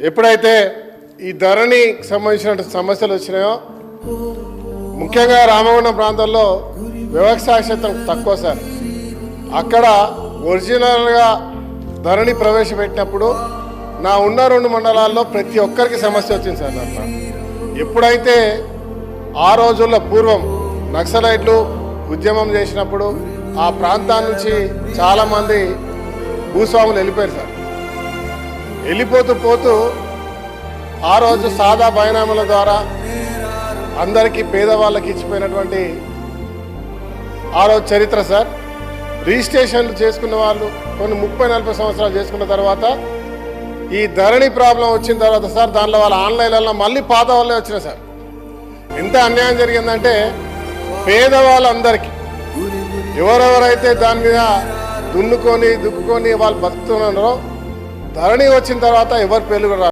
ఎప్పుడైతే ఈ ధరణికి సంబంధించిన సమస్యలు వచ్చినాయో ముఖ్యంగా రామగుండం ప్రాంతంలో వ్యవసాయ క్షేత్రం తక్కువ సార్. అక్కడ ఒరిజినల్గా ధరణి ప్రవేశపెట్టినప్పుడు నా ఉన్న 2 మండలాల్లో ప్రతి ఒక్కరికి సమస్య వచ్చింది సార్. అట్లా ఎప్పుడైతే ఆ రోజుల్లో పూర్వం నక్సలైట్లు ఉద్యమం చేసినప్పుడు ఆ ప్రాంతాల నుంచి చాలామంది భూస్వాములు వెళ్ళిపోయారు సార్. వెళ్ళిపోతూ ఆ రోజు సాదా బైనాముల ద్వారా అందరికీ పేదవాళ్ళకి ఇచ్చిపోయినటువంటి ఆ రోజు చరిత్ర సార్. రిజిస్ట్రేషన్లు చేసుకున్న వాళ్ళు కొన్ని 30-40 సంవత్సరాలు చేసుకున్న తర్వాత ఈ ధరణి ప్రాబ్లం వచ్చిన తర్వాత సార్ దానిలో వాళ్ళ ఆన్లైన్లలో మళ్ళీ పాత వాళ్ళే వచ్చినాయి సార్. ఎంత అన్యాయం జరిగిందంటే పేదవాళ్ళందరికీ ఎవరెవరైతే దాని మీద దున్నుకొని దుక్కుకొని వాళ్ళు బతుకుతున్నారో ధరణి వచ్చిన తర్వాత ఎవరి పేర్లు కూడా